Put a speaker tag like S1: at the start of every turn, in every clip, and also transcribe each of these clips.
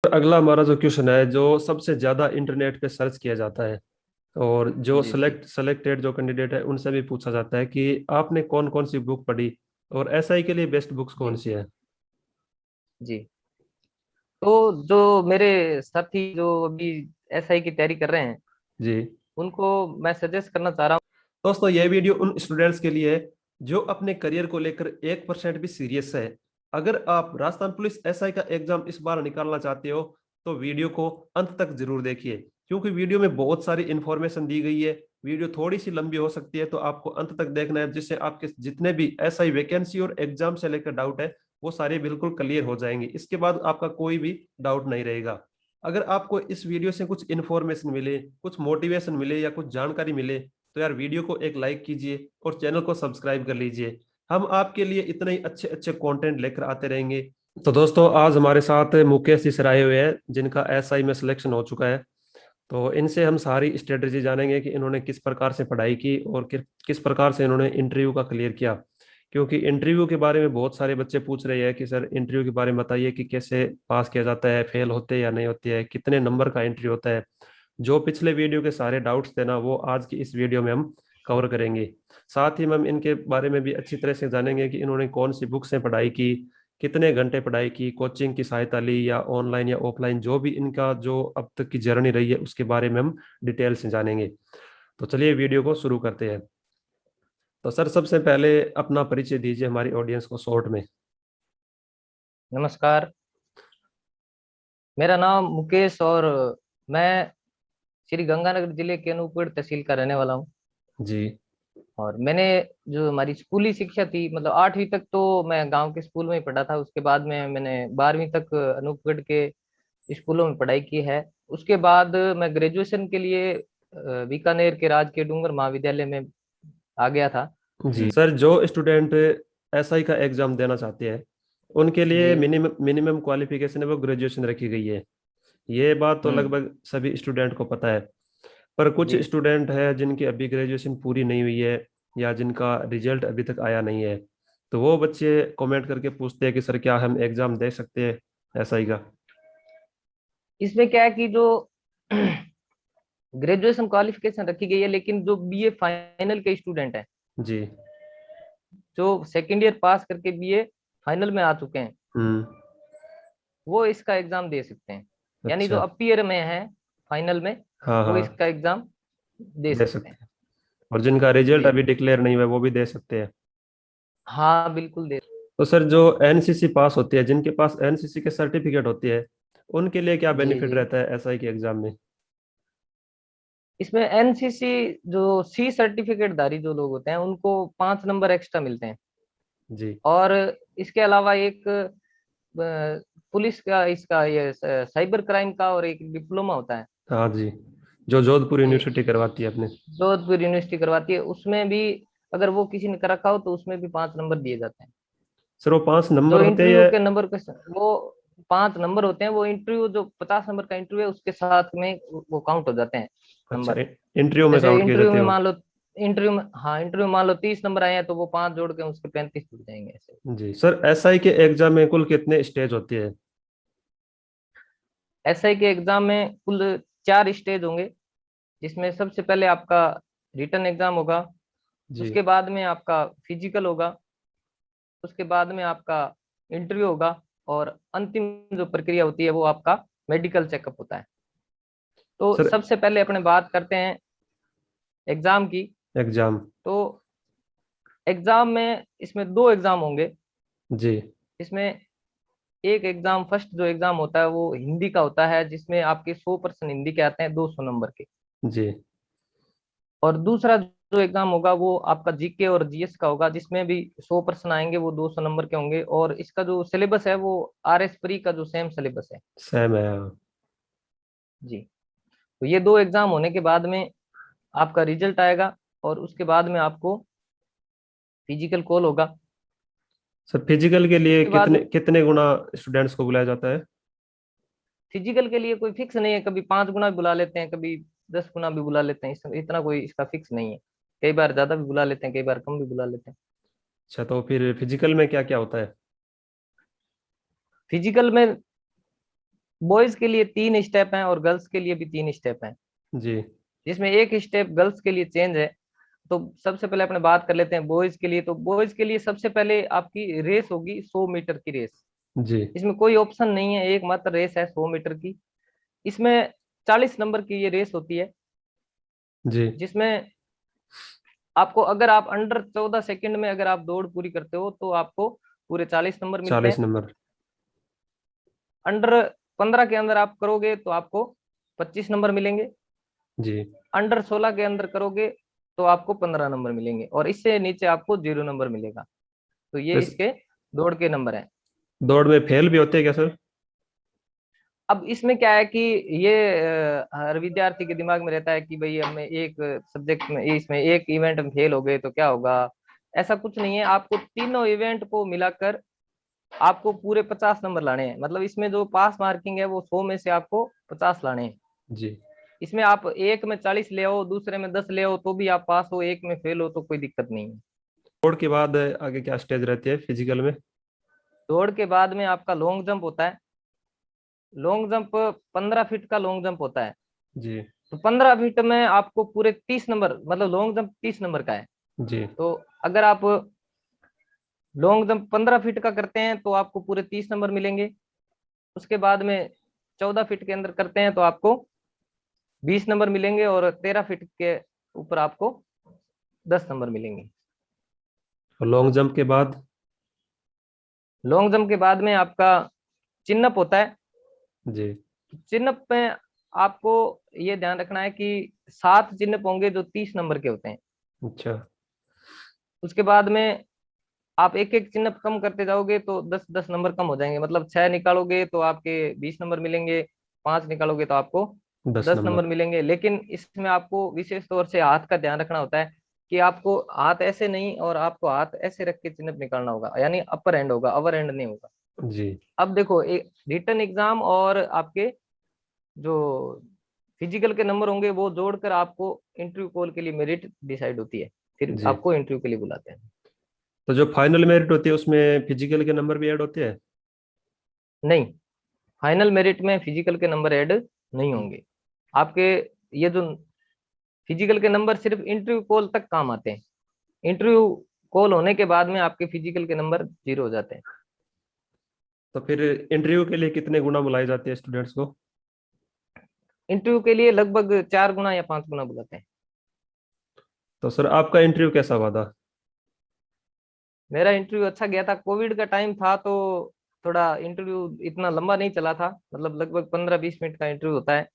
S1: अगला हमारा जो क्वेश्चन है, जो सबसे ज्यादा इंटरनेट पे सर्च किया जाता है और जो
S2: जी जी
S1: सेलेक्टेड जो कैंडिडेट है उनसे भी पूछा जाता है कि आपने कौन कौन सी बुक पढ़ी और एसआई के लिए बेस्ट बुक्स कौन
S2: जी
S1: सी है।
S2: जी। तो जो मेरे साथी जो अभी एसआई की तैयारी कर रहे हैं,
S1: जी
S2: उनको मैं सजेस्ट करना चाह रहा हूँ।
S1: दोस्तों, ये वीडियो उन स्टूडेंट्स के लिए है जो अपने करियर को लेकर 1% भी सीरियस है। अगर आप राजस्थान पुलिस एसआई का एग्जाम इस बार निकालना चाहते हो तो वीडियो को अंत तक जरूर देखिए, क्योंकि वीडियो में बहुत सारी इंफॉर्मेशन दी गई है। वीडियो थोड़ी सी लंबी हो सकती है, तो आपको अंत तक देखना है, जिससे आपके जितने भी एसआई वैकेंसी और एग्जाम से लेकर डाउट है वो सारे बिल्कुल क्लियर हो जाएंगे। इसके बाद आपका कोई भी डाउट नहीं रहेगा। अगर आपको इस वीडियो से कुछ इन्फॉर्मेशन मिले, कुछ मोटिवेशन मिले या कुछ जानकारी मिले, तो यार वीडियो को एक लाइक कीजिए और चैनल को सब्सक्राइब कर लीजिए। हम आपके लिए इतने ही अच्छे अच्छे कंटेंट लेकर आते रहेंगे। तो दोस्तों, आज हमारे साथ मुकेश जी सर आए हुए हैं, जिनका एसआई में सिलेक्शन हो चुका है। तो इनसे हम सारी स्ट्रेटेजी जानेंगे कि इन्होंने किस प्रकार से पढ़ाई की और किस प्रकार से इन्होंने इंटरव्यू का क्लियर किया। क्योंकि इंटरव्यू के बारे में बहुत सारे बच्चे पूछ रहे हैं कि सर इंटरव्यू के बारे में बताइए कि कैसे पास किया जाता है, फेल होते हैं या नहीं होते हैं, कितने नंबर का इंटरव्यू होता है। जो पिछले वीडियो के सारे डाउट्स थे ना, वो आज की इस वीडियो में हम कवर करेंगे। साथ ही हम इनके बारे में भी अच्छी तरह से जानेंगे कि इन्होंने कौन सी बुक से पढ़ाई की, कितने घंटे पढ़ाई की, कोचिंग की सहायता ली या ऑनलाइन या ऑफलाइन, जो भी इनका जो अब तक की जर्नी रही है उसके बारे में हम डिटेल से जानेंगे। तो चलिए वीडियो को शुरू करते हैं। तो सर, सबसे पहले अपना परिचय दीजिए हमारी ऑडियंस को शॉर्ट में।
S2: नमस्कार, मेरा नाम मुकेश और मैं श्री गंगानगर जिले के अनूपगढ़ तहसील का रहने वाला हूँ।
S1: जी
S2: और मैंने जो हमारी स्कूली शिक्षा थी, मतलब 8वीं तक तो मैं गांव के स्कूल में ही पढ़ा था। उसके बाद में मैंने 12वीं तक अनूपगढ़ के स्कूलों में पढ़ाई की है। उसके बाद मैं ग्रेजुएशन के लिए बीकानेर के राजकीय डूंगर महाविद्यालय में आ गया था।
S1: जी सर, जो स्टूडेंट एसआई का एग्जाम देना चाहते हैं उनके लिए
S2: जी।
S1: मिनिमम मिनिमम क्वालिफिकेशन है वो ग्रेजुएशन रखी गई है। ये बात तो
S2: हम्म।
S1: लगभग सभी स्टूडेंट को पता है। पर कुछ
S2: जी।
S1: स्टूडेंट है जिनकी अभी ग्रेजुएशन पूरी नहीं हुई है या जिनका रिजल्ट अभी तक आया नहीं है, तो वो बच्चे कमेंट करके पूछते हैं कि सर क्या हम एग्जाम दे सकते हैं एसआई का।
S2: इसमें क्या है कि जो ग्रेजुएशन क्वालिफिकेशन रखी गई है, लेकिन जो बीए फाइनल के स्टूडेंट हैं,
S1: जी।
S2: जो सेकेंड ईयर पास करके बीए फाइनल में आ चुके हैं,
S1: हम्म।
S2: वो इसका एग्जाम दे सकते हैं। यानी जो
S1: अच्छा।
S2: अपीयर में है फाइनल में,
S1: हाँ
S2: वो
S1: हाँ,
S2: इसका एग्जाम दे
S1: दे
S2: सकते
S1: सकते
S2: हैं।
S1: हैं। और जिनका रिजल्ट
S2: जी।
S1: अभी डिक्लेयर नहीं हुआ है वो भी दे सकते हैं।
S2: हाँ बिल्कुल दे।
S1: तो सर, जो एनसीसी पास होती है, जिनके पास एनसीसी के सर्टिफिकेट होती है, उनके लिए क्या
S2: जी
S1: बेनिफिट
S2: जी।
S1: रहता है एसआई के एग्जाम में।
S2: इसमें एनसीसी जो सी सर्टिफिकेट धारी जो लोग होते हैं, उनको 5 नंबर एक्स्ट्रा मिलते हैं।
S1: जी।
S2: और इसके अलावा एक पुलिस का, इसका ये साइबर क्राइम का और एक डिप्लोमा होता है।
S1: हाँ जी, जो जोधपुर
S2: जी।
S1: यूनिवर्सिटी करवाती है अपने।
S2: जोधपुर यूनिवर्सिटी करवाती है, उसमें भी अगर वो किसी ने कर रखा हो तो उसमें भी 5 नंबर दिए जाते हैं।
S1: सर, वो 5 नंबर
S2: जो
S1: होते हैं
S2: इंटरव्यू
S1: या।
S2: के नंबर के वो 5 नंबर होते हैं। वो इंटरव्यू जो 50 नंबर का इंटरव्यू है, उसके साथ में वो काउंट हो जाते हैं
S1: अच्छा,
S2: नंबर।
S1: इंटरव्यू में
S2: जैसे
S1: काउंट किए
S2: इंटरव्यू
S1: जाते
S2: में
S1: हो।
S2: मान लो, इंटरव्यू में, हाँ, इंटरव्यू मान लो 30 नंबर आए हैं, तो वो 5 जोड़ के उसके 35 जुड़ जाएंगे ऐसे।
S1: जी सर, एसआई के एग्जाम में कुल कितने स्टेज होती है।
S2: एसआई के एग्जाम में कुल 4 स्टेज होंगे, जिसमें सबसे पहले आपका रिटन एग्जाम होगा।
S1: जी।
S2: उसके बाद में आपका फिजिकल होगा। उसके बाद में आपका इंटरव्यू होगा। और अंतिम जो प्रक्रिया होती है वो आपका मेडिकल चेकअप होता है। तो
S1: सर,
S2: सबसे पहले अपने बात करते हैं एग्जाम की।
S1: एग्जाम।
S2: तो एग्जाम में इसमें 2 एग्जाम होंगे।
S1: जी।
S2: इसमें एक एग्जाम, फर्स्ट जो एग्जाम होता है वो हिंदी का होता है, जिसमें आपके 100% हिंदी के आते हैं, 200 नंबर के।
S1: जी।
S2: और दूसरा जो एग्जाम होगा वो आपका जीके और जीएस का होगा, जिसमें भी 100% आएंगे, वो 200 नंबर के होंगे। और इसका जो सिलेबस है वो आरएस प्री का जो सेम सिलेबस है।
S1: सेम है, हाँ।
S2: जी। तो ये 2 एग्जाम होने के बाद में आपका रिजल्ट आएगा, और उसके बाद में आपको फिजिकल कॉल होगा।
S1: सर, फिजिकल के लिए
S2: उसके बाद
S1: कितने कितने गुना स्टूडेंट्स को बुलाया जाता है।
S2: फिजिकल के लिए कोई फिक्स नहीं है, कभी 5 गुना भी बुला लेते हैं, कभी 10 गुना भी बुला लेते हैं। इतना कोई इसका फिक्स नहीं है। कई बार ज्यादा भी बुला लेते हैं, कई बार कम भी बुला लेते हैं।
S1: अच्छा, तो फिर फिजिकल में क्या क्या होता है।
S2: फिजिकल में बॉयज के लिए 3 स्टेप हैं और गर्ल्स के लिए भी 3 स्टेप हैं,
S1: जी
S2: जिसमें एक स्टेप गर्ल्स के लिए चेंज है। तो सबसे पहले अपने बात कर लेते हैं बॉयज के लिए। तो बॉयज के लिए सबसे पहले आपकी रेस होगी 100 मीटर की रेस।
S1: जी
S2: इसमें कोई ऑप्शन नहीं है, एक मात्र रेस है 100 मीटर की। इसमें 40 नंबर की ये रेस होती है,
S1: जी।
S2: जिसमें आपको, अगर आप अंडर 14 सेकंड में अगर आप दौड़ पूरी करते हो तो आपको पूरे 40 नंबर मिलते
S1: 40
S2: हैं।
S1: नंबर।
S2: अंडर 15 के अंदर आप करोगे तो आपको 25 नंबर मिलेंगे।
S1: जी।
S2: अंडर 16 के अंदर करोगे तो आपको 15 नंबर मिलेंगे, और इससे नीचे आपको 0 नंबर मिलेगा। तो ये
S1: तो इस
S2: इसके दौड़ के नंबर हैं।
S1: दौड़ में फेल भी होते हैं क्या सर?
S2: अब इसमें क्या है कि ये हर विद्यार्थी के दिमाग में रहता है कि भाई हमें एक सब्जेक्ट में, इसमें एक इवेंट में फेल हो गए तो क्या होगा। ऐसा कुछ नहीं है, आपको तीनों इवेंट को मिलाकर आपको पूरे 50 नंबर लाने हैं। मतलब इसमें जो पास मार्किंग है वो 100 में से आपको 50 लाने हैं।
S1: जी।
S2: इसमें आप एक में 40 ले आओ, दूसरे में 10 ले आओ, तो भी आप पास हो, एक में फेल हो तो कोई दिक्कत नहीं है।
S1: दौड़ के बाद आगे क्या स्टेज रहती है फिजिकल में?
S2: दौड़ के बाद में आपका लॉन्ग जंप होता है। लॉन्ग जंप 15 फीट का लॉन्ग जंप होता है।
S1: जी।
S2: तो 15 फीट में आपको पूरे 30 नंबर, मतलब लॉन्ग जंप 30 नंबर का है।
S1: जी।
S2: तो अगर आप लॉन्ग जंप 15 फीट का करते हैं तो आपको पूरे 30 नंबर मिलेंगे। उसके बाद में 14 फीट के अंदर करते हैं तो आपको 20 नंबर मिलेंगे, और 13 फीट के ऊपर आपको 10 नंबर मिलेंगे।
S1: और लॉन्ग जंप के बाद?
S2: लॉन्ग जंप के बाद में आपका चिन्ह होता है।
S1: जी।
S2: चिन्ह में आपको ये ध्यान रखना है कि 7 चिन्ह होंगे जो 30 नंबर के होते हैं।
S1: अच्छा।
S2: उसके बाद में आप एक एक चिन्ह कम करते जाओगे तो 10 10 नंबर कम हो जाएंगे। मतलब 6 निकालोगे तो आपके 20 नंबर मिलेंगे, 5 निकालोगे तो आपको
S1: 10
S2: दस
S1: नंबर।
S2: नंबर मिलेंगे। लेकिन इसमें आपको विशेष तौर से हाथ का ध्यान रखना होता है कि आपको हाथ ऐसे नहीं, और आपको हाथ ऐसे रख के चिन्ह निकालना होगा, यानी अपर एंड होगा, अवर एंड नहीं होगा।
S1: जी।
S2: अब देखो, एक रिटर्न एग्जाम और आपके जो फिजिकल के नंबर होंगे वो जोड़कर आपको इंटरव्यू कॉल के लिए मेरिट डिसाइड होती है, फिर
S1: जी।
S2: आपको इंटरव्यू के लिए बुलाते हैं।
S1: तो जो फाइनल मेरिट होती है उसमें फिजिकल के नंबर भी ऐड होते हैं?
S2: नहीं, फाइनल मेरिट में फिजिकल के नंबर ऐड नहीं होंगे आपके। ये जो फिजिकल के नंबर सिर्फ इंटरव्यू कॉल तक काम आते हैं। इंटरव्यू कॉल होने के बाद में आपके फिजिकल के नंबर 0 हो जाते हैं।
S1: तो फिर इंटरव्यू के लिए कितने गुना बुलाई जाती है स्टूडेंट्स को?
S2: इंटरव्यू के लिए लगभग 4 गुना या 5 गुना बुलाते हैं।
S1: तो सर आपका इंटरव्यू कैसा हुआ था?
S2: मेरा इंटरव्यू अच्छा गया था। कोविड का टाइम था तो थोड़ा इंटरव्यू इतना लंबा नहीं चला था, मतलब लगभग 15 20 मिनट का इंटरव्यू होता है।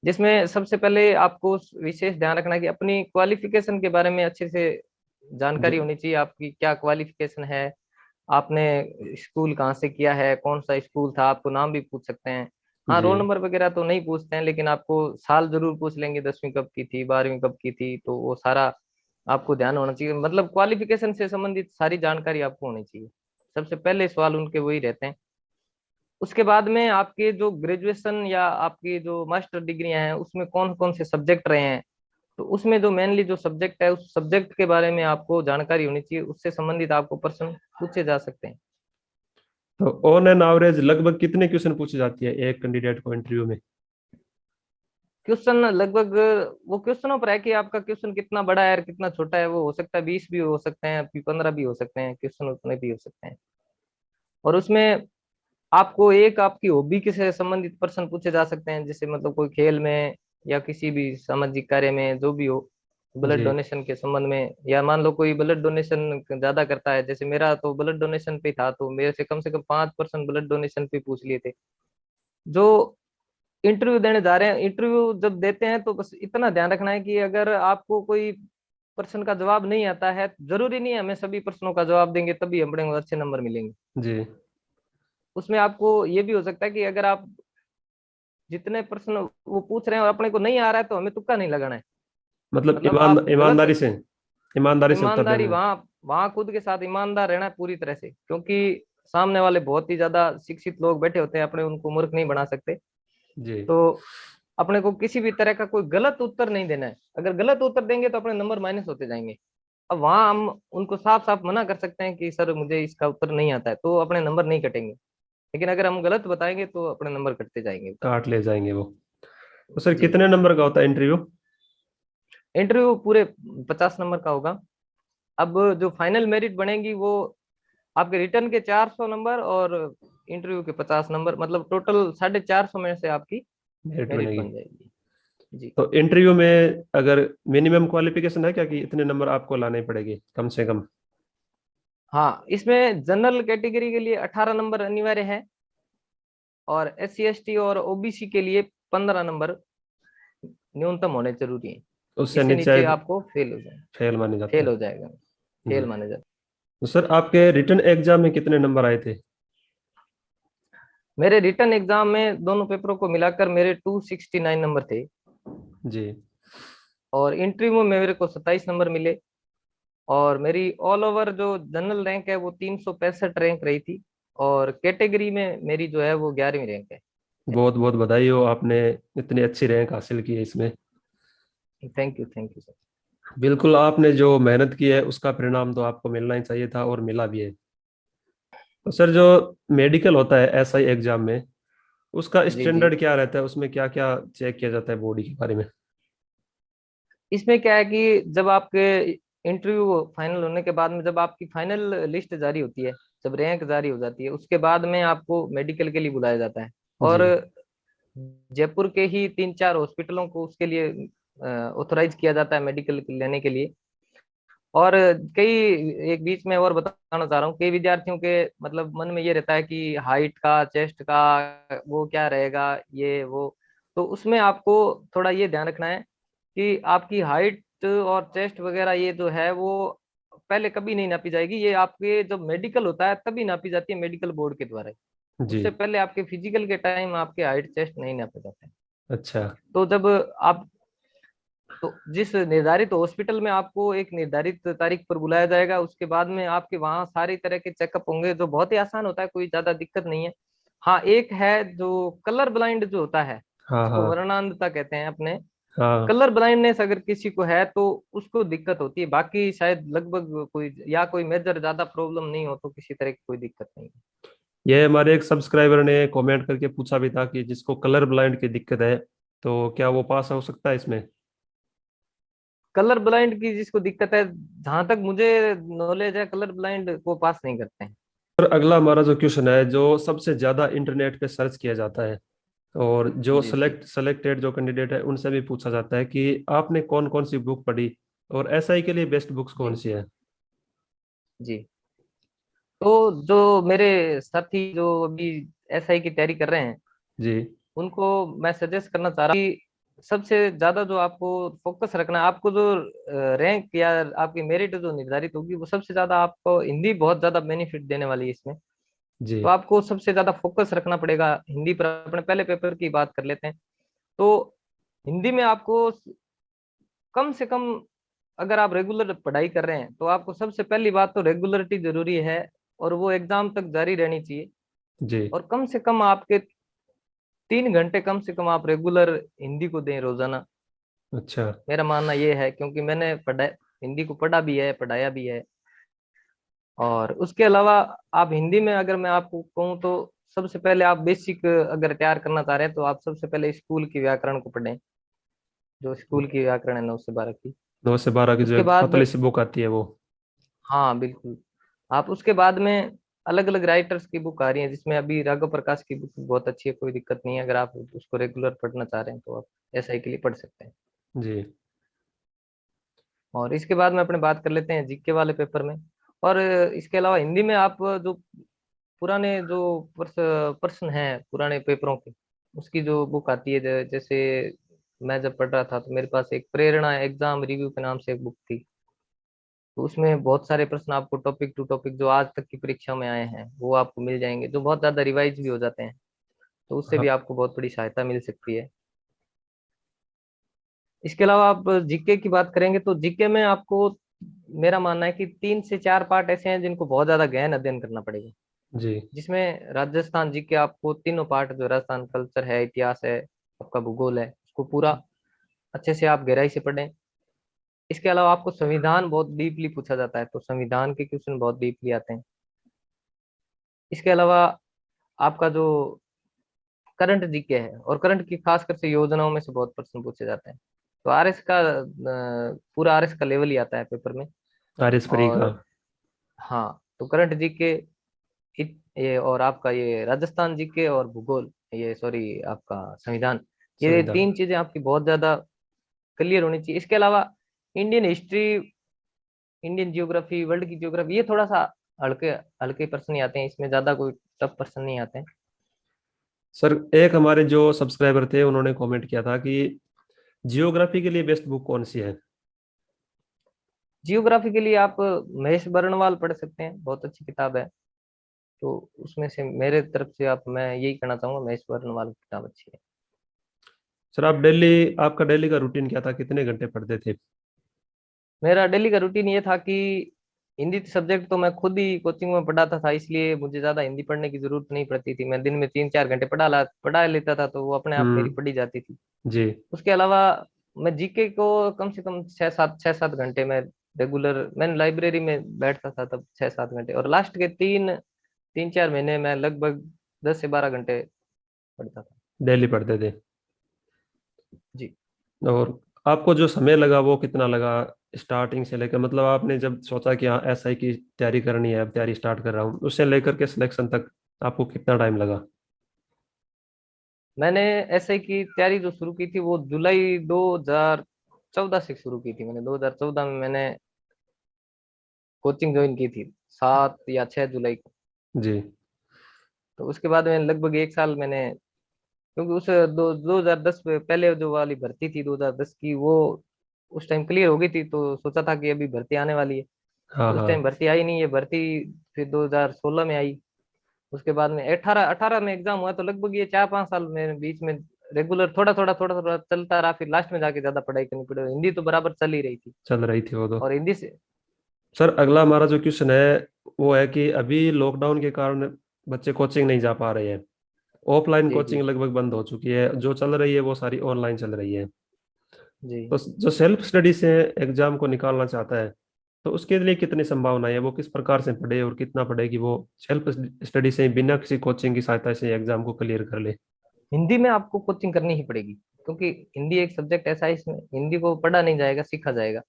S2: जिसमें सबसे पहले आपको विशेष ध्यान रखना है कि अपनी क्वालिफिकेशन के बारे में अच्छे से
S1: जी।
S2: जानकारी होनी चाहिए। आपकी क्या क्वालिफिकेशन है, आपने स्कूल कहाँ से किया है, कौन सा स्कूल था, आपको नाम भी पूछ सकते हैं। हाँ,
S1: जी।
S2: रोल नंबर वगैरह तो नहीं पूछते हैं, लेकिन आपको साल जरूर पूछ लेंगे, 10वीं कब की थी, 12वीं कब की थी, तो वो सारा आपको ध्यान होना चाहिए। मतलब क्वालिफिकेशन से संबंधित सारी जानकारी आपको होनी चाहिए। सबसे पहले सवाल उनके वही रहते हैं। उसके बाद में आपके जो ग्रेजुएशन या आपकी जो मास्टर डिग्रियां हैं उसमें कौन कौन से सब्जेक्ट रहे हैं, तो उसमें जो मेनली जो सब्जेक्ट है उस सब्जेक्ट के बारे में आपको जानकारी होनी चाहिए। उससे संबंधित आपको प्रश्न पूछे जा सकते हैं।
S1: तो ऑन एन एवरेज लगभग कितने क्वेश्चन पूछे जाती है एक कैंडिडेट को इंटरव्यू में?
S2: क्वेश्चन लगभग, वो क्वेश्चनों पर है कि आपका क्वेश्चन कितना बड़ा है और कितना छोटा है। वो हो सकता है 20 भी हो सकते हैं, 15 भी हो सकते हैं, क्वेश्चन उतने भी हो सकते हैं। और उसमें आपको एक आपकी हॉबी के से संबंधित प्रश्न पूछे जा सकते हैं, जैसे मतलब कोई खेल में या किसी भी सामाजिक कार्य में जो भी हो, ब्लड
S1: जी।
S2: डोनेशन के संबंध में। या मान लो कोई ब्लड डोनेशन ज्यादा करता है, जैसे मेरा तो ब्लड डोनेशन पे था, तो मेरे से कम 5% ब्लड डोनेशन पे पूछ लिए थे। जो इंटरव्यू देने जा रहे हैं, इंटरव्यू जब देते हैं तो बस इतना ध्यान रखना है कि अगर आपको कोई प्रश्न का जवाब नहीं आता है, जरूरी नहीं है हमें सभी प्रश्नों का जवाब देंगे तभी हमें अच्छे नंबर मिलेंगे।
S1: जी।
S2: उसमें आपको ये भी हो सकता है कि अगर आप जितने प्रश्न वो पूछ रहे हैं और अपने को नहीं आ रहा है तो हमें तुक्का नहीं लगाना है।
S1: मतलब
S2: मतलब आप गलत,
S1: ईमानदारी से उत्तर
S2: ईमानदारी
S1: देने हैं।
S2: वहां वहां खुद के साथ ईमानदार रहना है पूरी तरह से, क्योंकि सामने वाले बहुत ही ज्यादा शिक्षित लोग बैठे होते हैं, अपने उनको मूर्ख नहीं बना सकते।
S1: जी।
S2: तो अपने को किसी भी तरह का कोई गलत उत्तर नहीं देना है। अगर गलत उत्तर देंगे तो अपने नंबर माइनस होते जाएंगे। अब वहां हम उनको साफ साफ मना कर सकते हैं कि सर मुझे इसका उत्तर नहीं आता है, तो अपने नंबर नहीं कटेंगे। लेकिन अगर हम गलत बताएंगे तो अपने नंबर कटते जाएंगे।
S1: काट ले जाएंगे वो। तो सर
S2: जी।
S1: कितने नंबर का होता है इंटरव्यू?
S2: इंटरव्यू पूरे 50 नंबर का होगा। अब जो फाइनल मेरिट बनेगी वो आपके रिटर्न के 400 नंबर और इंटरव्यू के 50 नंबर, मतलब टोटल 450 में से आपकी
S1: मेरिट
S2: मेरिट
S1: बनेगी।
S2: बन जाएगी। जी।
S1: तो इंटरव्यू में अगर मिनिमम क्वालिफिकेशन है क्या कि इतने नंबर आपको लाने पड़ेंगे कम से कम?
S2: हाँ, इसमें जनरल कैटेगरी के लिए 18 नंबर अनिवार्य है, और SC ST और OBC के लिए 15 नंबर न्यूनतम होने जरूरी है।
S1: उससे
S2: इससे
S1: नीचे
S2: नीचे आपको फेल हो जाए,
S1: फेल माने जाते
S2: फेल
S1: हैं।
S2: हो जाएगा,
S1: जी।
S2: फेल माने जाते।
S1: तो सर आपके रिटर्न एग्जाम में कितने नंबर आए थे?
S2: मेरे रिटर्न एग्जाम में दोनों पेपरों को मिलाकर मेरे 269 नंबर थे,
S1: जी।
S2: और इंटरव्यू में मेरे को 27 नंबर मिले, और मेरी ऑल ओवर जो जनरल रैंक है वो 365 रैंक रही थी, और कैटेगरी में मेरी जो है वो 11वीं रैंक है।
S1: बहुत बहुत बधाई हो, आपने इतनी अच्छी रैंक हासिल की है इसमें।
S2: Thank you sir.
S1: बिल्कुल, आपने जो मेहनत की है उसका परिणाम तो आपको मिलना ही चाहिए था और मिला भी है। तो सर जो मेडिकल होता है एसआई एग्जाम में, उसका
S2: जी जी।
S1: स्टैंडर्ड क्या रहता है? उसमें क्या क्या चेक किया जाता है बॉडी के बारे में?
S2: इसमें क्या है कि जब आपके इंटरव्यू फाइनल होने के बाद में, जब आपकी फाइनल लिस्ट जारी होती है, जब रैंक जारी हो जाती है, उसके बाद में आपको मेडिकल के लिए बुलाया जाता है। और
S1: जी।
S2: जयपुर के ही 3 4 हॉस्पिटलों को उसके लिए ऑथोराइज किया जाता है मेडिकल लेने के लिए। और कई, एक बीच में और बताना चाह रहा हूँ, कई विद्यार्थियों के मतलब मन में ये रहता है कि हाइट का, चेस्ट का वो क्या रहेगा, ये वो। तो उसमें आपको थोड़ा ये ध्यान रखना है कि आपकी हाइट और चेस्ट वगैरह ये जो है वो पहले कभी नहीं नापी जाएगी। ये आपके जब मेडिकल होता है तभी नापी जाती है मेडिकल बोर्ड के द्वारा।
S1: जी।
S2: उससे पहले आपके फिजिकल के टाइम आपके हाइट चेस्ट नहीं नापे जाते हैं।
S1: अच्छा।
S2: तो जब आप, तो जिस निर्धारित हॉस्पिटल में आपको एक निर्धारित तारीख पर बुलाया जाएगा, उसके बाद में आपके वहाँ सारी तरह के चेकअप होंगे, जो बहुत ही आसान होता है, कोई ज्यादा दिक्कत नहीं है। हाँ, एक है जो कलर ब्लाइंड जो होता है,
S1: हाँ
S2: जिसको
S1: हाँ।
S2: वर्णांधता कहते हैं अपने,
S1: हाँ।
S2: कलर ब्लाइंडनेस अगर किसी को है तो उसको दिक्कत होती है। बाकी शायद लगभग कोई, या कोई मेजर ज्यादा प्रॉब्लम नहीं हो तो किसी तरह की कोई दिक्कत नहीं है।
S1: ये हमारे एक सब्सक्राइबर ने कमेंट करके पूछा भी था कि जिसको कलर ब्लाइंड की दिक्कत है तो क्या वो पास हो सकता है इसमें?
S2: कलर ब्लाइंड की जिसको दिक्कत है, जहां तक मुझे नॉलेज है, कलर ब्लाइंड को पास नहीं करते हैं।
S1: और अगला हमारा जो क्वेश्चन है, जो सबसे ज्यादा इंटरनेट पे सर्च किया जाता है और जो
S2: जी जी
S1: सेलेक्टेड जो कैंडिडेट है उनसे भी पूछा जाता है कि आपने कौन कौन सी बुक पढ़ी और एसआई के लिए बेस्ट बुक्स कौन
S2: जी
S1: सी है?
S2: जी। तो जो मेरे साथी जो अभी SI की तैयारी कर रहे हैं,
S1: जी।
S2: उनको मैं सजेस्ट करना चाह रहा हूँ कि सबसे ज्यादा जो आपको फोकस रखना है, आपको जो रैंक या आपकी मेरिट जो निर्धारित होगी, वो सबसे ज्यादा आपको हिंदी बहुत ज्यादा बेनिफिट देने वाली है इसमें।
S1: जी।
S2: तो आपको सबसे ज्यादा फोकस रखना पड़ेगा हिंदी पर। अपने पहले पेपर की बात कर लेते हैं। तो हिंदी में आपको कम से कम, अगर आप रेगुलर पढ़ाई कर रहे हैं, तो आपको सबसे पहली बात तो रेगुलरिटी जरूरी है, और वो एग्जाम तक जारी रहनी चाहिए।
S1: जी।
S2: और कम से कम आपके 3 घंटे कम से कम आप रेगुलर हिंदी को दें रोजाना।
S1: अच्छा।
S2: मेरा मानना ये है, क्योंकि मैंने पढ़ा, हिंदी को पढ़ा भी है, पढ़ाया भी है। और उसके अलावा आप हिंदी में, अगर मैं आपको कहूँ तो सबसे पहले आप बेसिक अगर तैयार करना चाह रहे हैं, तो आप सबसे पहले स्कूल की व्याकरण को पढ़ें, जो स्कूल की व्याकरण है 9 से 12 की।
S1: 9 से 12 की जो
S2: उसके
S1: एक
S2: बाद,
S1: पतली सी बुक आती है वो?
S2: हाँ बिल्कुल, आप उसके बाद में अलग अलग राइटर्स की बुक आ रही है, जिसमें अभी राघव प्रकाश की बुक बहुत अच्छी है, कोई दिक्कत नहीं है। अगर आप उसको रेगुलर पढ़ना चाह रहे हैं तो आप SI के लिए पढ़ सकते हैं।
S1: जी।
S2: और इसके बाद में अपने बात कर लेते हैं जीके वाले पेपर में। और इसके अलावा हिंदी में आप जो पुराने जो प्रश्न हैं पुराने पेपरों के, उसकी जो बुक आती है, जैसे मैं जब पढ़ रहा था तो मेरे पास एक प्रेरणा एग्जाम रिव्यू के नाम से एक बुक थी। तो उसमें बहुत सारे प्रश्न आपको टॉपिक टू टॉपिक जो आज तक की परीक्षा में आए हैं वो आपको मिल जाएंगे, जो बहुत ज्यादा रिवाइज भी हो जाते हैं। तो उससे भी
S1: हाँ।
S2: आपको बहुत बड़ी सहायता मिल सकती है। इसके अलावा आप जीके की बात करेंगे तो जीके में आपको, मेरा मानना है कि 3 से 4 पार्ट ऐसे हैं जिनको बहुत ज्यादा गहन अध्ययन करना पड़ेगा।
S1: जी।
S2: जिसमें राजस्थान जीके आपको तीनों पार्ट, जो राजस्थान कल्चर है, इतिहास है, आपका भूगोल है, उसको पूरा अच्छे से आप गहराई से पढ़ें। इसके अलावा आपको संविधान बहुत डीपली पूछा जाता है, तो संविधान के क्वेश्चन बहुत डीपली आते हैं। इसके अलावा आपका जो करंट जीके है, और करंट की खासकर से योजनाओं में से बहुत प्रश्न पूछे जाते हैं। तो आरएस का पूरा आरएस का लेवल ही आता है पेपर में।
S1: आरएस परी का।
S2: और हाँ, तो करंट जीके ये, और आपका ये राजस्थान जीके और भूगोल, ये सॉरी आपका संविधान, ये
S1: संविधान।
S2: तीन चीजें आपकी बहुत ज्यादा क्लियर होनी चाहिए। इसके अलावा Indian history, Indian geography, world की जियोग्राफी, ये थोड़ा सा हल्के हल्के प्रश्न ही आते हैं, इसमें ज्यादा कोई टफ प्रश्न नहीं आते हैं।
S1: सर एक हमारे जो सब्सक्राइबर थे उन्होंने कमेंट किया था कि जियोग्राफी के लिए बेस्ट बुक कौन सी है?
S2: जियोग्राफी के लिए आप महेश बर्णवाल पढ़ सकते हैं, बहुत अच्छी किताब है। तो उसमें से मेरे तरफ से आप, मैं यही कहना चाहूंगा, महेश बर्णवाल की किताब अच्छी है।
S1: सर आप डेली, आपका डेली का रूटीन क्या था, कितने घंटे पढ़ते थे?
S2: मेरा डेली का रूटीन ये था कि हिंदी सब्जेक्ट तो मैं खुद ही कोचिंग में पढ़ाता था, इसलिए मुझे ज्यादा हिंदी पढ़ने की जरूरत नहीं पड़ती थी। मैं दिन में 3-4 घंटे पढ़ा लेता था, तो वो अपने आप मेरी
S1: हम्म।
S2: पढ़ी जाती थी।
S1: जी।
S2: उसके अलावा मैं जीके को कम से कम 6-7 घंटे में रेगुलर, मैं लाइब्रेरी में बैठता था तब 6-7 घंटे, और लास्ट के 3-4 महीने में लगभग 10 से 12 घंटे पढ़ता था।
S1: डेली पढ़ते थे।
S2: जी।
S1: और आपको जो समय लगा वो कितना लगा स्टार्टिंग से लेकर, मतलब आपने जब सोचा कि हाँ एसआई की तैयारी करनी है, अब तैयारी स्टार्ट कर रहा हूँ, उससे लेकर के सिलेक्शन तक आपको कितना टाइम लगा?
S2: मैंने एसआई की तैयारी जो शुरू की थी वो जुलाई 2014 से शुरू की थी। मैंने 2014 में मैंने कोचिंग ज्वाइन की थी, 7 या 6 जुलाई को।
S1: जी।
S2: तो उसके बाद मैंने लगभग 1 साल मैंने, क्योंकि उस 2010 में पहले जो वाली भर्ती थी 2010 की, वो उस टाइम क्लियर हो गई थी, तो सोचा था कि अभी भर्ती आने वाली है।
S1: हाँ
S2: तो उस
S1: हाँ।
S2: टाइम भर्ती आई नहीं, ये भर्ती फिर 2016 में आई। उसके बाद में 18 में एग्जाम हुआ, तो लगभग ये 4-5 साल में बीच में रेगुलर थोड़ा थोड़ा चलता रहा। फिर लास्ट में जाके ज्यादा पढ़ाई करनी पड़ी। हिंदी तो बराबर चल ही रही थी,
S1: चल रही थी वो तो।
S2: और हिंदी से।
S1: सर अगला हमारा जो क्वेश्चन है वो है कि अभी लॉकडाउन के कारण बच्चे कोचिंग नहीं जा पा रहे हैं, ऑफलाइन
S2: जी
S1: कोचिंग
S2: जी
S1: लगभग बंद हो चुकी है, जो चल रही है वो सारी ऑनलाइन चल रही है।
S2: जी।
S1: तो जो सेल्फ स्टडी से एग्जाम को निकालना चाहता है तो उसके लिए कितनी संभावना है, वो किस प्रकार से पढ़े और कितना पढ़े कि वो सेल्फ स्टडी से बिना किसी कोचिंग की सहायता से एग्जाम को क्लियर कर ले?
S2: हिंदी में आपको कोचिंग करनी ही पड़ेगी, क्योंकि हिंदी एक सब्जेक्ट ऐसा है, इसमें हिंदी को पढ़ा नहीं जाएगा, सीखा जाएगा।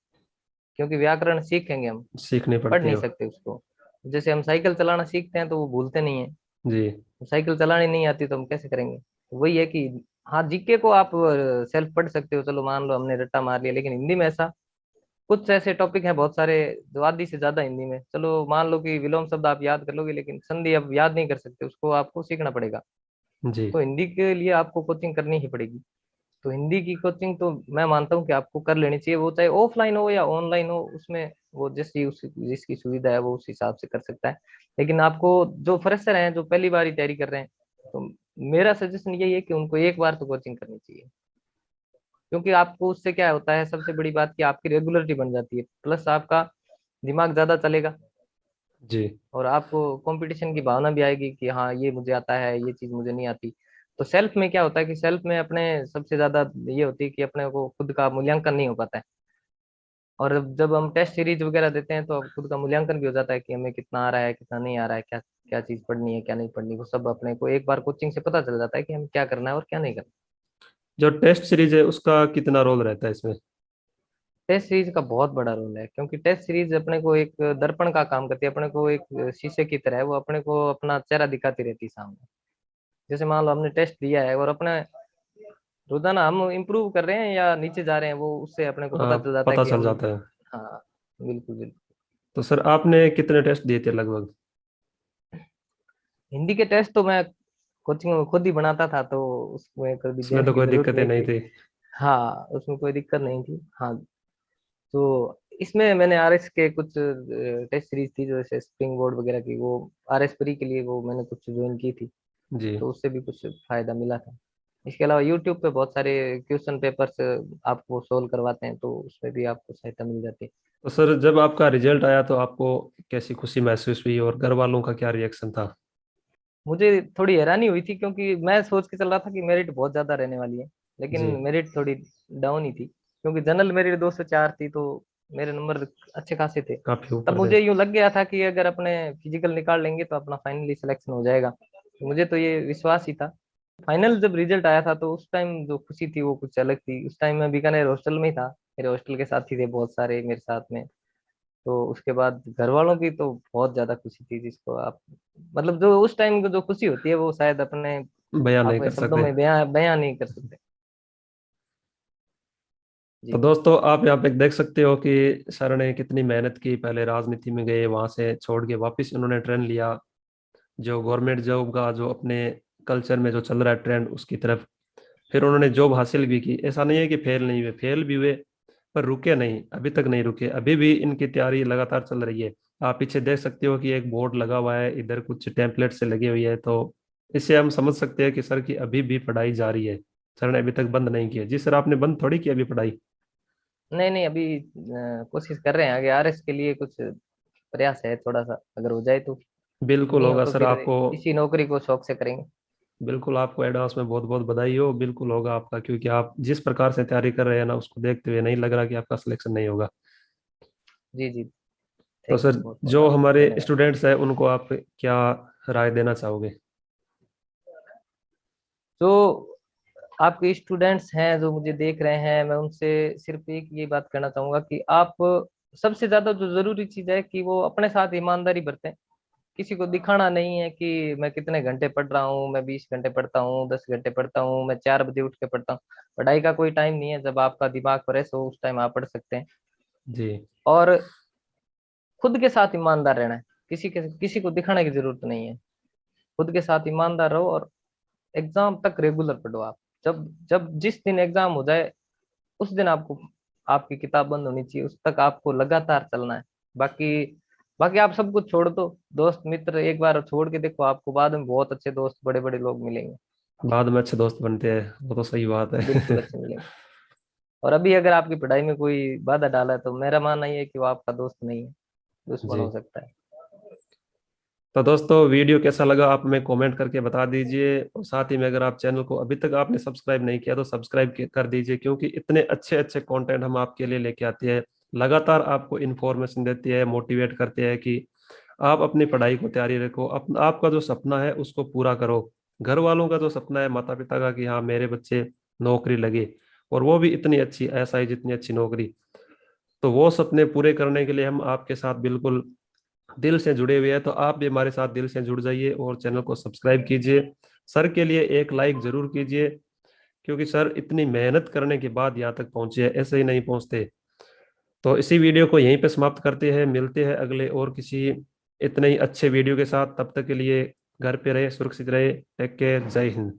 S2: क्योंकि व्याकरण सीखेंगे हम,
S1: सीखनी
S2: पढ़
S1: पड़ती
S2: नहीं
S1: है।
S2: सकते उसको। जैसे हम साइकिल चलाना सीखते हैं तो वो भूलते नहीं है,
S1: जी।
S2: साइकिल चलानी नहीं आती तो हम कैसे करेंगे। वही है कि हाँ, जीके को आप सेल्फ पढ़ सकते हो, चलो मान लो हमने रट्टा मार लिया, लेकिन हिंदी में ऐसा कुछ ऐसे टॉपिक हैं बहुत सारे, जो आधी से ज्यादा हिंदी में, चलो मान लो कि विलोम शब्द आप याद कर लोगे, लेकिन संधि आप याद नहीं कर सकते, उसको आपको सीखना पड़ेगा।
S1: जी।
S2: तो हिंदी के लिए आपको कोचिंग करनी ही पड़ेगी। तो हिंदी की कोचिंग तो मैं मानता हूँ कि आपको कर लेनी चाहिए, वो चाहे ऑफलाइन हो या ऑनलाइन हो, उसमें वो जिसकी सुविधा है वो उस हिसाब से कर सकता है। लेकिन आपको, जो फ्रेशर हैं, जो पहली बार ही तैयारी कर रहे हैं, तो मेरा सजेशन यही है कि उनको एक बार तो कोचिंग करनी चाहिए। क्योंकि आपको उससे क्या होता है, सबसे बड़ी बात कि आपकी रेगुलरिटी बन जाती है, प्लस आपका दिमाग ज्यादा चलेगा,
S1: जी।
S2: और आपको कंपटीशन की भावना भी आएगी कि हाँ ये मुझे आता है, ये चीज मुझे नहीं आती। तो सेल्फ में क्या होता है कि सेल्फ में अपने सबसे ज्यादा ये होती है कि अपने को खुद का मूल्यांकन नहीं हो पाता है। और जब हम टेस्ट सीरीज वगैरह देते हैं तो अब खुद का मूल्यांकन भी हो जाता है कि हमें कितना आ रहा है, कितना नहीं आ रहा है, क्या क्या चीज पढ़नी है, क्या नहीं पढ़नी, वो सब अपने को एक बार कोचिंग से पता चल जाता है कि हमें क्या करना है और क्या नहीं करना।
S1: जो टेस्ट सीरीज है उसका कितना रोल रहता है इसमें?
S2: टेस्ट सीरीज का बहुत बड़ा रोल है, क्योंकि टेस्ट सीरीज अपने को एक दर्पण का काम करती है, अपने को एक शीशे की तरह है, वो अपने को अपना चेहरा दिखाती रहती है सामने। जैसे मान लो हमने टेस्ट दिया है, और अपने रोजाना हम इम्प्रूव कर रहे हैं या नीचे जा रहे हैं, वो उससे अपने को पता चल जाता है
S1: पता
S2: कि
S1: चल
S2: हम।
S1: जाता है।
S2: हाँ, बिल्कुल बिल्कुल।
S1: तो सर आपने कितने टेस्ट दिए थे लगभग?
S2: हिंदी के टेस्ट तो मैं कोचिंग में खुद ही बनाता था, तो उसमें कभी
S1: उसमें
S2: देने
S1: तो
S2: की
S1: कोई
S2: जरूरत
S1: दिक्कतें
S2: नहीं
S1: नहीं
S2: थी।
S1: थी।
S2: हाँ, उसमें कोई दिक्कत नहीं थी। हाँ, तो इसमें मैंने आरएस के कुछ टेस्ट सीरीज थी, जो जैसे स्प्रिंग बोर्ड वगैरह की, वो आरएस प्री के लिए वो मैंने कुछ ज्वाइन की थी।
S1: जी।
S2: तो उससे भी कुछ फायदा मिला था। इसके अलावा यूट्यूब पे बहुत सारे क्वेश्चन पेपर्स आपको सोल्व करवाते हैं, तो उसमें भी आपको सहायता मिल जाती है।
S1: तो सर जब आपका रिजल्ट आया तो आपको कैसी खुशी महसूस हुई और घर वालों का क्या रिएक्शन था?
S2: मुझे थोड़ी हैरानी हुई थी, क्योंकि मैं सोच के चल रहा था कि मेरिट बहुत ज्यादा रहने वाली है, लेकिन
S1: जी।
S2: मेरिट थोड़ी डाउन ही थी। क्योंकि जनरल मेरिट 204 थी, तो मेरे नंबर अच्छे खासे थे।
S1: काफी
S2: तब
S1: ऊपर थे।
S2: मुझे यूं लग गया था कि अगर अपने फिजिकल निकाल लेंगे तो अपना फाइनली सिलेक्शन हो जाएगा। मुझे तो ये विश्वास ही था। फाइनल जब रिजल्ट आया था तो उस टाइम जो खुशी थी वो कुछ अलग थी। उस टाइम मैं बीकानेर हॉस्टल में ही था, मेरे हॉस्टल के साथी थे बहुत सारे मेरे साथ में। तो उसके बाद घर वालों की तो बहुत ज्यादा खुशी थी, जिसको आप मतलब जो उस टाइम को जो खुशी होती है वो शायद अपने
S1: बयान नहीं
S2: आप
S1: कर
S2: शब्दों
S1: सकते।
S2: में बयां नहीं कर सकते।
S1: तो
S2: जी।
S1: दोस्तों आप यहाँ पे देख सकते हो कि सर ने कितनी मेहनत की, पहले राजनीति में गए, वहां से छोड़ के वापस उन्होंने ट्रेंड लिया जो गवर्नमेंट जॉब का, जो अपने कल्चर में जो चल रहा है ट्रेंड उसकी तरफ। फिर उन्होंने जॉब हासिल भी की, ऐसा नहीं है कि फेल नहीं हुए, फेल भी हुए पर रुके नहीं, अभी तक नहीं रुके, अभी भी इनकी तैयारी लगातार चल रही है। आप पीछे देख सकते हो कि एक बोर्ड लगा हुआ है, इधर कुछ टेम्पलेट से लगी हुई है, तो इससे हम समझ सकते हैं कि सर की अभी भी पढ़ाई जारी है। सर ने अभी तक बंद नहीं किया। जी सर, आपने बंद थोड़ी की अभी पढ़ाई।
S2: नहीं नहीं, अभी कोशिश कर रहे हैं आगे आरएस के लिए कुछ प्रयास है थोड़ा सा, अगर हो जाए तो।
S1: बिल्कुल
S2: नहीं हो
S1: होगा
S2: तो
S1: सर
S2: फिर
S1: आपको।
S2: इसी नौकरी को शौक से करेंगे।
S1: बिल्कुल आपको एडवांस में बहुत बहुत बधाई हो। बिल्कुल होगा आपका, क्योंकि आप जिस प्रकार से तैयारी कर रहे हैं ना, उसको देखते हुए नहीं लग रहा कि आपका सिलेक्शन नहीं होगा।
S2: जी जी।
S1: तो
S2: थैंक यू,
S1: सर
S2: बहुत बहुत
S1: जो
S2: आपका
S1: हमारे
S2: धन्यवाद।
S1: स्टूडेंट्स हैं उनको आप क्या राय देना चाहोगे?
S2: जो आपके स्टूडेंट्स हैं जो मुझे देख रहे हैं, मैं उनसे सिर्फ एक ये बात कहना चाहूंगा कि आप सबसे ज्यादा जो जरूरी चीज है कि वो अपने साथ ईमानदारी बरतें। किसी को दिखाना नहीं है कि मैं कितने घंटे पढ़ रहा हूँ, मैं 20 घंटे पढ़ता हूँ, 10 घंटे पढ़ता हूँ, मैं 4 बजे उठ के पढ़ता हूँ। पढ़ाई का कोई टाइम नहीं है, जब आपका दिमाग फ्रेश हो उस टाइम आप पढ़ सकते हैं।
S1: जी।
S2: और खुद के साथ ईमानदार रहना है, किसी को दिखाने की जरूरत नहीं है। खुद के साथ ईमानदार रहो और एग्जाम तक रेगुलर पढ़ो आप। जब जब जिस दिन एग्जाम हो जाए उस दिन आपको आपकी किताब बंद होनी चाहिए, उस तक आपको लगातार चलना है। बाकी बाकी आप सब कुछ छोड़ दो, दोस्त मित्र एक बार छोड़ के देखो, आपको बाद में बहुत अच्छे दोस्त बड़े बड़े लोग मिलेंगे।
S1: बाद में अच्छे दोस्त बनते हैं, वो तो सही बात
S2: बिल्कुल
S1: है।
S2: अच्छे मिलेंगे। और अभी अगर आपकी पढ़ाई में कोई बाधा डाला है तो मेरा मानना ये है कि वो आपका दोस्त नहीं है, दुश्मन
S1: जी।
S2: हो सकता है।
S1: तो दोस्तों वीडियो कैसा लगा आप हमें कमेंट करके बता दीजिए, और साथ ही में अगर आप चैनल को अभी तक आपने सब्सक्राइब नहीं किया तो सब्सक्राइब कर दीजिए, क्योंकि इतने अच्छे अच्छे कंटेंट हम आपके लिए लेके आते हैं। लगातार आपको इन्फॉर्मेशन देती है, मोटिवेट करते हैं कि आप अपनी पढ़ाई को तैयारी रखो, आपका जो सपना है उसको पूरा करो। घर वालों का जो सपना है, माता पिता का, कि हाँ मेरे बच्चे नौकरी लगे, और वो भी इतनी अच्छी एसआई जितनी अच्छी नौकरी, तो वो सपने पूरे करने के लिए हम आपके साथ बिल्कुल दिल से जुड़े हुए हैं। तो आप भी हमारे साथ दिल से जुड़ जाइए और चैनल को सब्सक्राइब कीजिए। सर के लिए एक लाइक जरूर कीजिए, क्योंकि सर इतनी मेहनत करने के बाद यहाँ तक पहुंचे हैं, ऐसे ही नहीं पहुंचते। तो इसी वीडियो को यहीं पे समाप्त करते हैं, मिलते हैं अगले और किसी इतने ही अच्छे वीडियो के साथ। तब तक के लिए घर पे रहे, सुरक्षित रहे, टेक केयर, जय हिंद।